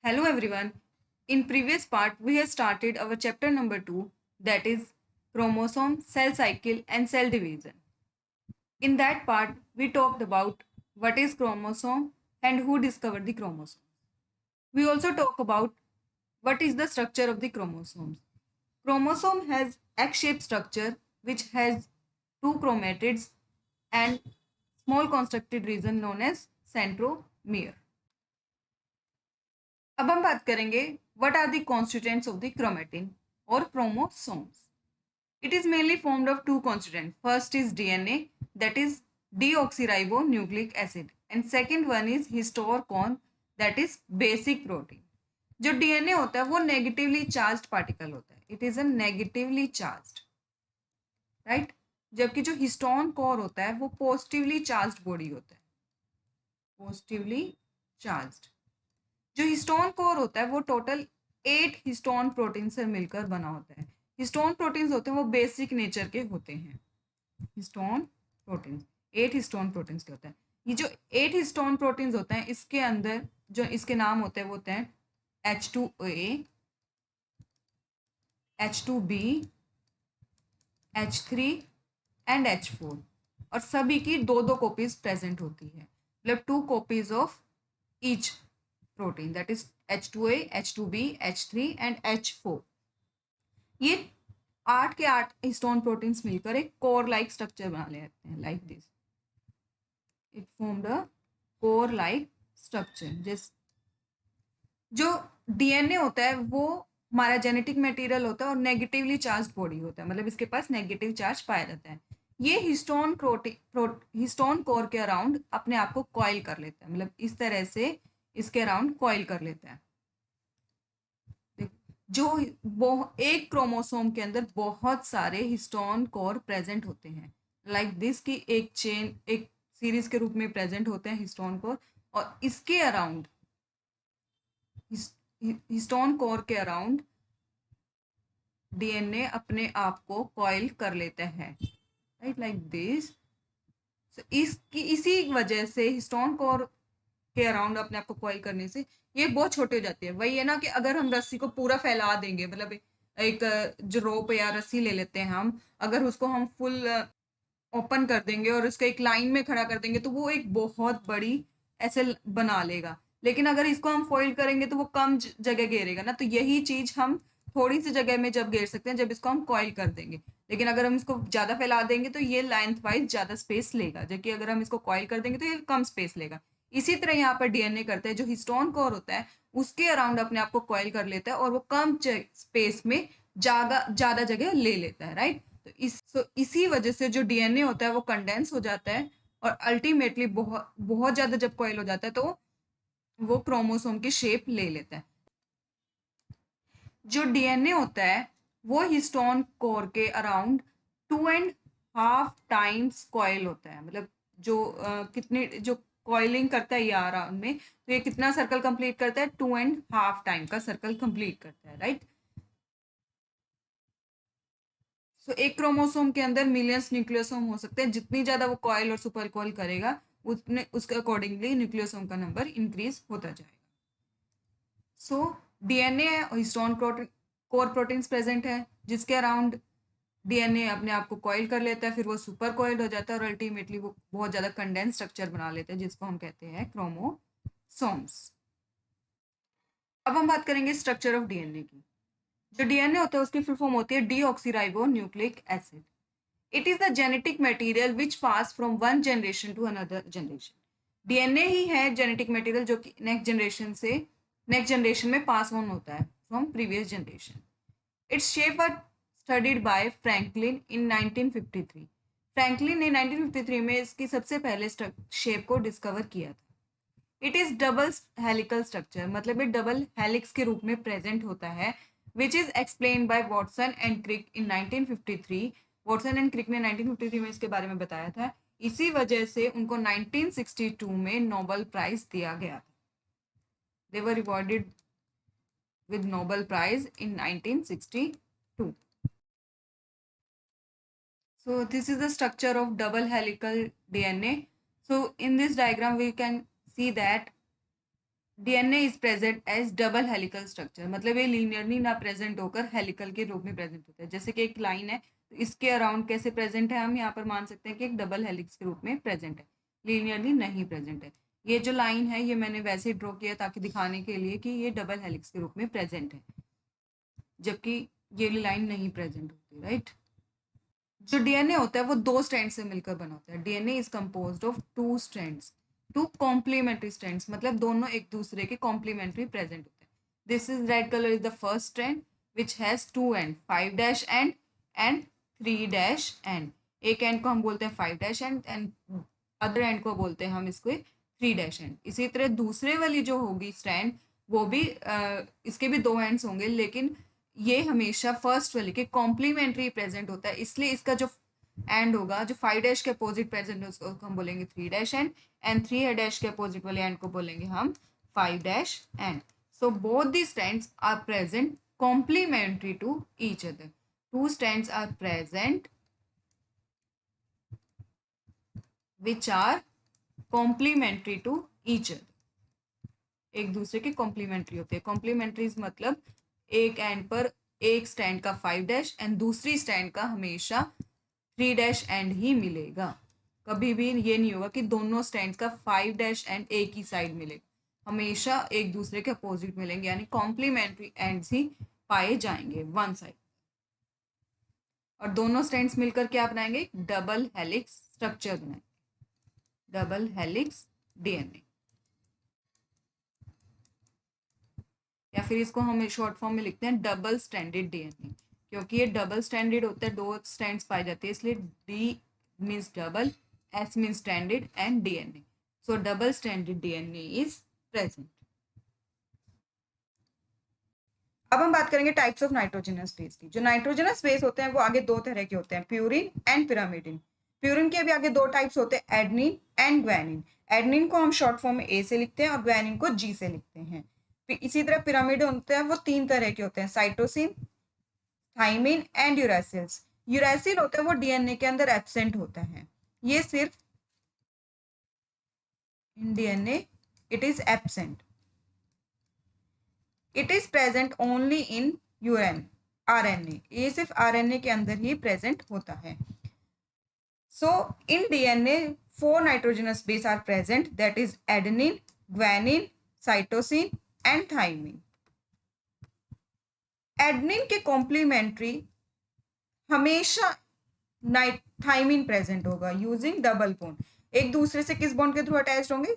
Hello everyone. In previous part we have started our chapter number 2, that is chromosome, cell cycle and cell division. In that part we talked about what is chromosome and who discovered the chromosome. We also talk about what is the structure of the chromosomes. Chromosome has egg-shaped structure which has two chromatids and small constructed region known as centromere. अब हम बात करेंगे what are the constituents of the chromatin और chromosomes. It is mainly formed of two constituents. First is DNA, that is deoxyribonucleic acid, and second one is historcon, that is basic protein. जो DNA होता है वो negatively charged particle होता है. It is a negatively charged, right. जबकि जो histone core होता है वो पॉजिटिवली चार्ज्ड बॉडी होता है. Positively charged. जो हिस्टोन कोर होता है वो टोटल 8 हिस्टोन प्रोटीन से मिलकर बना होता है. हिस्टोन प्रोटीन्स होते हैं वो बेसिक नेचर के होते हैं. हिस्टोन प्रोटीन्स 8 हिस्टोन प्रोटीन्स के होते हैं. ये जो 8 हिस्टोन प्रोटीन्स होते हैं इसके अंदर जो इसके नाम होते हैं वो होते हैं H2A, H2B, H3 and H4. और सभी की दो दो कॉपीज प्रेजेंट होती है. मतलब 2 copies of each protein, that is H2A, H2B, H3 and H4. ये 8 के 8 हिस्टोन प्रोटीन्स मिलकर एक कोर लाइक स्ट्रक्चर बना लेते हैं, like this. It formed a core like structure. जिस जो डीएनए होता है वो हमारा जेनेटिक मटेरियल होता है और नेगेटिवली चार्ज बॉडी होता है. मतलब इसके पास नेगेटिव चार्ज पाया जाता है. ये हिस्टोन कोर के अराउंड अपने आप को कॉइल कर लेता है. मतलब इस तरह से इसके अराउंड कॉइल कर लेता है. जो एक क्रोमोसोम के अंदर बहुत सारे हिस्टोन कोर प्रेजेंट होते हैं, लाइक दिस की एक चेन, एक सीरीज के रूप में प्रेजेंट होते हैं हिस्टोन कोर. और इसके अराउंड हिस्टोन कोर के अराउंड डीएनए अपने आप को कॉइल कर लेता है, राइट, लाइक दिस. इसी वजह से हिस्टोन कोर के अराउंड अपने आप को कॉइल करने से ये बहुत छोटे हो जाती है. वही है ना कि अगर हम रस्सी को पूरा फैला देंगे, मतलब एक जो रोप या रस्सी ले लेते हैं हम, अगर उसको हम फुल ओपन कर देंगे और उसको एक लाइन में खड़ा कर देंगे तो वो एक बहुत बड़ी ऐसे बना लेगा. लेकिन अगर इसको हम फॉइल करेंगे तो वो कम जगह घेरेगा ना. तो यही चीज हम थोड़ी सी जगह में जब घेर सकते हैं जब इसको हम कॉइल कर देंगे. लेकिन अगर हम इसको ज्यादा फैला देंगे तो ये लेंथ वाइज ज्यादा स्पेस लेगा, जबकि अगर हम इसको कॉइल कर देंगे तो ये कम स्पेस लेगा. इसी तरह यहाँ पर डीएनए करता है. जो हिस्टोन कोर होता है उसके अराउंड अपने आप को कॉइल कर लेता है और वो कम स्पेस में ज्यादा जगह ले लेता है, राइट. तो इसी वजह से जो डीएनए होता है वो कंडेंस हो जाता है और अल्टीमेटली बहुत बहुत ज्यादा जब कॉइल हो जाता है तो वो क्रोमोसोम की शेप ले लेता है. जो डीएनए होता है वो हिस्टोन कोर के अराउंड 2.5 टाइम्स कॉइल होता है. मतलब जो कितनी जो कॉइलिंग करता है ये अराउंड में, तो ये कितना सर्कल कंप्लीट करता है, 2.5 टाइम का सर्कल कंप्लीट करता है, राइट. सो एक क्रोमोसोम के अंदर मिलियंस न्यूक्लियोसोम हो सकते हैं. जितनी ज्यादा वो कॉइल और सुपर कॉइल करेगा उतने उसके अकॉर्डिंगली न्यूक्लियोसोम का नंबर इंक्रीज होता जाएगा. So DNA histone core proteins present है जिसके अराउंड डीएनए अपने आप को कॉइल कर लेता है, फिर वो सुपर कॉइल्ड हो जाता है और अल्टीमेटली वो बहुत ज्यादा कंडेंस स्ट्रक्चर बना लेते हैं जिसको हम कहते हैं क्रोमोसोम्स. अब हम बात करेंगे स्ट्रक्चर ऑफ डीएनए की. जो डीएनए होता है उसकी फुल फॉर्म होती है deoxyribonucleic acid. It is the genetic material which pass from one generation to another generation. DNA ही है जेनेटिक मटेरियल जो कि नेक्स्ट जनरेशन में पास ऑन होता है from previous generation. Its shape were studied by Franklin in 1953. Franklin ने 1953 में इसकी सबसे पहले शेप को डिस्कवर किया था. It is double helical structure, मतलब ये डबल हेलिक्स के रूप में प्रेजेंट होता है, which is explain by Watson and Crick in 1953. Watson and Crick ने 1953 में इसके बारे में बताया था. इसी वजह से उनको 1962 में नोबेल प्राइज दिया गया था. दे वर rewarded with Nobel Prize in 1962. So this is the structure of double helical DNA. So in this diagram we can see that DNA is present as double helical structure, मतलब ये linearly ना present होकर helical के रूप में present होता है। जैसे कि एक लाइन है तो इसके अराउंड कैसे प्रेजेंट है, हम यहाँ पर मान सकते हैं कि एक डबल हेलिक्स के रूप में प्रेजेंट है, लीनियरली नहीं प्रेजेंट है। ये जो लाइन है ये मैंने वैसे ड्रॉ किया ताकि दिखाने के लिए कि ये डबल हेलिक्स के रूप में प्रेजेंट है, जबकि ये लाइन नहीं प्रेजेंट होती, राइट। जो डीएनए होता है वो दो स्ट्रैंड से मिलकर बना होता है। DNA is composed of two strands, two complementary strands, मतलब दोनों एक दूसरे के कॉम्प्लीमेंट्री प्रेजेंट होते हैं। This is red colour is the first strand which has two end, 5' end and 3' end. एक एंड को हम बोलते हैं 5' एंड अदर एंड को बोलते हैं हम इसको 3' एंड। इसी तरह दूसरे वाली जो होगी स्ट्रैंड वो भी इसके भी दो एंड्स होंगे, लेकिन ये हमेशा फर्स्ट वाले के कॉम्प्लीमेंट्री प्रेजेंट होता है, इसलिए इसका जो एंड होगा, जो 5' के अपोजिट प्रेजेंट उसको हम बोलेंगे 3' एंड 3' के अपोजिट वाले एंड को बोलेंगे हम 5' end. So both the strands are present complementary to each other. Two strands are present which are complementary to each other, एक दूसरे के कॉम्प्लीमेंट्री होते हैं। कॉम्प्लीमेंट्री मतलब एक एंड पर एक स्टैंड का 5' एंड दूसरी स्टैंड का हमेशा 3' एंड ही मिलेगा। कभी भी ये नहीं होगा कि दोनों स्टैंड का 5' एंड एक ही साइड मिलेगा, हमेशा एक दूसरे के अपोजिट मिलेंगे, यानी कॉम्प्लीमेंट्री एंड्स ही पाए जाएंगे वन साइड। और दोनों स्टैंड्स मिलकर क्या बनाएंगे, डबल हेलिक्स स्ट्रक्चर बनाएंगे, डबल हेलिक्स डीएनए, या फिर इसको हम शॉर्ट फॉर्म में लिखते हैं डबल स्टैंडर्ड डीएनए, क्योंकि ये डबल स्टैंडर्ड होता है, दो स्टैंड्स पाए जाते हैं, इसलिए D means double, S means standard and DNA. So double standard DNA is present. अब हम बात करेंगे टाइप्स ऑफ नाइट्रोजनस बेस की। जो नाइट्रोजनस बेस होते हैं वो आगे दो तरह के होते हैं, प्यूरिन एंड पिरामिडिन। प्यूरिन के भी आगे दो टाइप्स होते हैं, एडनिन एंड ग्वानिन। एडनिन को हम शॉर्ट फॉर्म में ए से लिखते हैं और ग्वानिन को जी से लिखते हैं। इसी तरह पिरामिड होते हैं वो तीन तरह के होते हैं, साइटोसिन, थाइमिन एंड यूरासिल्स। यूरासिल होता है वो डीएनए के अंदर एब्सेंट होता है, ये सिर्फ in DNA it is absent, it is present only in UN RNA, ये सिर्फ आरएनए के अंदर ही प्रेजेंट होता है। So in DNA 4 nitrogenous base are present, that is adenine, guanine, cytosine and thymine. Adenine के कॉम्प्लीमेंट्री हमेशा थाइमिन प्रेजेंट होगा यूजिंग डबल बॉन्ड। एक दूसरे से किस बॉन्ड के थ्रू अटैच होंगे,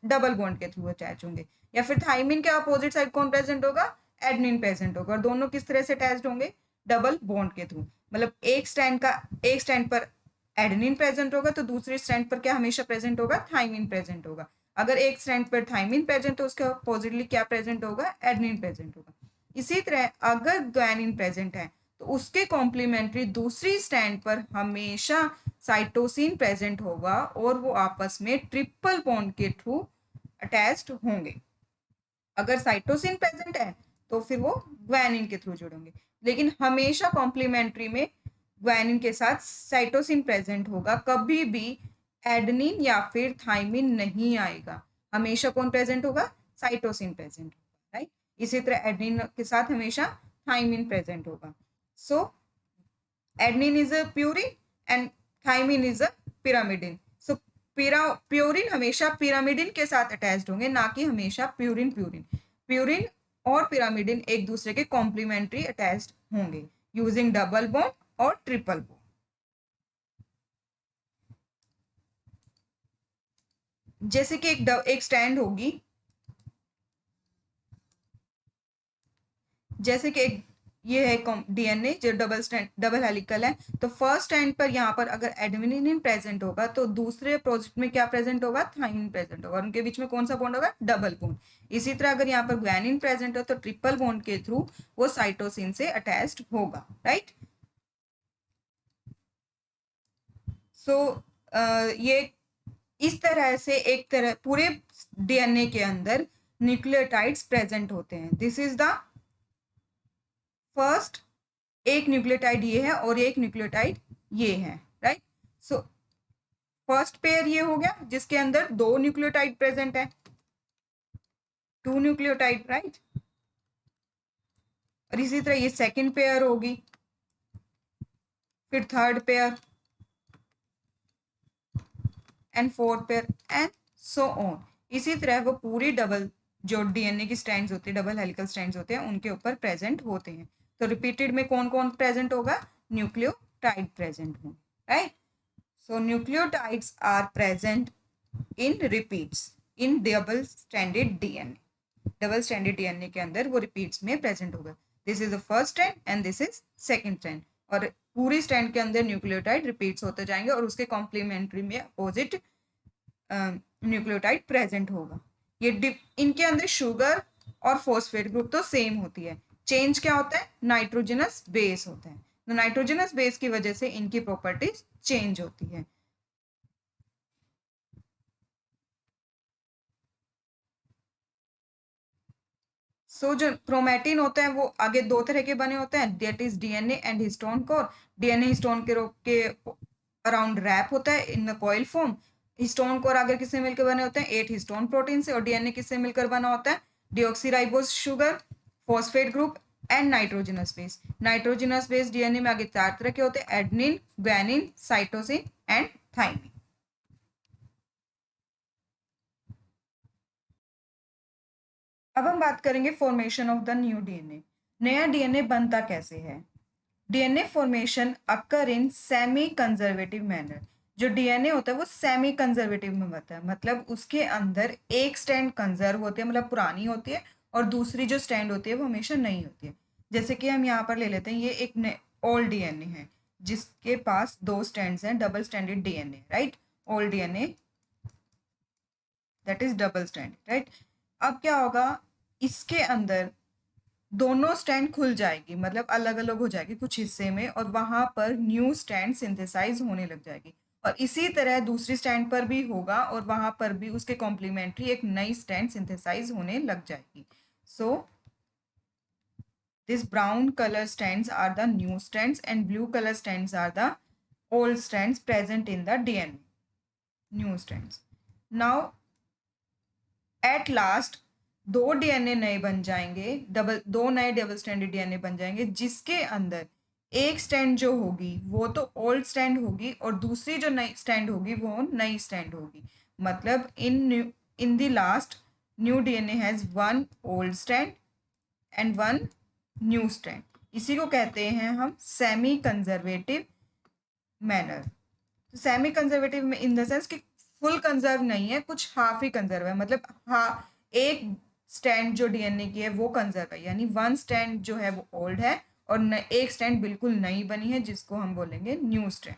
डबल बॉन्ड के थ्रू अटैच होंगे। या फिर थाइमिन के अपोजिट साइड कौन प्रेजेंट होगा, एडेनिन प्रेजेंट होगा, और दोनों किस तरह से अटैच होंगे, डबल बॉन्ड के थ्रू। मतलब एक स्टैंड पर एडेनिन प्रेजेंट होगा तो दूसरे स्टैंड पर क्या हमेशा प्रेजेंट होगा, थाइमिन प्रेजेंट होगा। अगर एक स्टैंड पर थाइमिन प्रेजेंट तो उसके अपोजिटली क्या प्रेजेंट होगा, एडेनिन प्रेजेंट होगा। इसी तरह अगर ग्वानिन प्रेजेंट है तो उसके कॉम्प्लीमेंट्री दूसरी स्टैंड पर हमेशा साइटोसिन प्रेजेंट होगा और वो आपस में ट्रिपल बॉन्ड के थ्रू अटैच्ड होंगे। अगर साइटोसिन प्रेजेंट है तो फिर वो ग्वानिन के थ्रू जुड़ेंगे, लेकिन हमेशा कॉम्प्लीमेंट्री में ग्वानिन के साथ साइटोसिन प्रेजेंट होगा, कभी भी एडेनिन या फिर थाइमिन नहीं आएगा। हमेशा कौन प्रेजेंट होगा, साइटोसिन प्रेजेंट होगा, राइट। इसी तरह एडेनिन के साथ हमेशा थाइमिन प्रेजेंट होगा। So adenine is a purine and thymine is a pyrimidine. So purine हमेशा पिरामिडिन के साथ अटैच्ड होंगे, ना कि हमेशा प्यूरिन प्यूरिन। प्यूरिन और पिरामिडिन एक दूसरे के कॉम्प्लीमेंट्री अटैच्ड होंगे यूजिंग डबल बॉन्ड और ट्रिपल बॉन्ड। जैसे कि एक स्टैंड होगी, जैसे कि एक ये है डीएनए जो डबल हेलिकल है, तो फर्स्ट स्टैंड पर यहाँ पर अगर एडेनिन प्रेजेंट होगा तो दूसरे प्रोजेक्ट में क्या प्रेजेंट होगा, थाइमिन प्रेजेंट होगा, उनके बीच में कौन सा बॉन्ड होगा, डबल बॉन्ड। इसी तरह अगर यहाँ पर ग्वानिन प्रेजेंट हो तो ट्रिपल बॉन्ड के थ्रू वो साइटोसिन से अटैच्ड होगा, राइट। सो ये इस तरह से एक तरह पूरे डीएनए के अंदर न्यूक्लियोटाइड्स प्रेजेंट होते हैं। दिस इज द फर्स्ट, एक न्यूक्लियोटाइड ये है और एक न्यूक्लियोटाइड ये है, राइट। सो फर्स्ट पेयर ये हो गया जिसके अंदर दो न्यूक्लियोटाइड प्रेजेंट है, 2 न्यूक्लियोटाइड, राइट। और इसी तरह ये सेकंड पेयर होगी, फिर third pair and fourth pair and so on. इसी तरह वो पूरी डबल जो डीएनए की स्ट्रैंड्स होती है, डबल हेलिकल स्ट्रैंड्स होते हैं, उनके ऊपर प्रेजेंट होते हैं। तो रिपीटेड में कौन कौन प्रेजेंट होगा? न्यूक्लियोटाइड प्रेजेंट हो, right. So nucleotides are present in repeats in double stranded DNA. Double stranded DNA के अंदर वो रिपीट्स में प्रेजेंट होगा। This is the first strand and this is second strand. और पूरी स्ट्रैंड के अंदर न्यूक्लियोटाइड रिपीट्स होते जाएंगे और उसके कॉम्प्लीमेंट्री में अपोजिट न्यूक्लियोटाइड प्रेजेंट होगा। ये इनके अंदर शुगर और फॉस्फेट ग्रुप तो सेम होती है, चेंज क्या होता है? नाइट्रोजनस बेस होता है। तो नाइट्रोजनस बेस की वजह से इनकी प्रॉपर्टीज चेंज होती है। सो जो क्रोमैटिन होते हैं वो आगे दो तरह के बने होते हैं, that is DNA and histone core. DNA histone के अराउंड रैप होता है in the coil form. Histone core आगे किससे मिलकर बने होते हैं? 8 हिस्टोन प्रोटीन से। और डीएनए किससे मिलकर बना होता है? Deoxyribose sugar, phosphate group and nitrogenous base. Nitrogenous base DNA में आगे 4 तरह के होते हैं, adenine, guanine, cytosine and thymine. अब हम बात करेंगे formation of the new DNA. नया डीएनए बनता कैसे है? DNA formation occur in semi conservative manner. जो डीएनए होता है वो सेमी कंजर्वेटिव में बनता है, मतलब उसके अंदर एक स्ट्रैंड कंजर्व होती है, मतलब पुरानी होती है, और दूसरी जो स्ट्रैंड होती है वो हमेशा नई होती है। जैसे कि हम यहाँ पर ले लेते हैं, ये एक ओल्ड डीएनए है जिसके पास 2 स्ट्रैंड्स हैं, double stranded DNA, right. Old DNA that is double strand, right. अब क्या होगा, इसके अंदर दोनों स्ट्रैंड खुल जाएगी, मतलब अलग अलग हो जाएगी कुछ हिस्से में, और वहां पर न्यू स्ट्रैंड सिंथेसाइज होने लग जाएगी। और इसी तरह दूसरी स्ट्रैंड पर भी होगा और वहां पर भी उसके कॉम्प्लीमेंट्री एक नई स्ट्रैंड सिंथेसाइज होने लग जाएगी। So this brown colour strands are the new strands and blue colour strands are the old strands present in the DNA, new strands. Now at last दो डीएनए नए बन जाएंगे, दो नए डबल स्ट्रैंडेड डीएनए बन जाएंगे, जिसके अंदर एक स्ट्रैंड जो होगी वो तो ओल्ड स्ट्रैंड होगी और दूसरी जो नई स्ट्रैंड होगी वो नई स्ट्रैंड होगी। मतलब in the last new DNA has one old strand and one new strand. इसी को कहते हैं हम semi conservative manner. Semi conservative में इन द सेंस कि फुल कंजर्व नहीं है, कुछ हाफ ही कंजर्व है, मतलब हाँ एक स्टैंड जो डीएनए की है वो कंजर्व है, यानी वन स्टैंड जो है वो ओल्ड है और एक स्टैंड बिल्कुल नई बनी है जिसको हम बोलेंगे न्यू स्टैंड,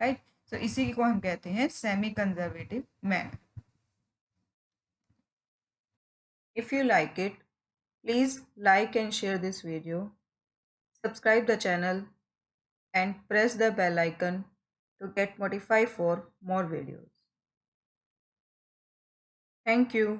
राइट। तो इसी को हम कहते हैं semi conservative manner. If you like it, please like and share this video, subscribe the channel and press the bell icon to get notified for more videos. Thank you.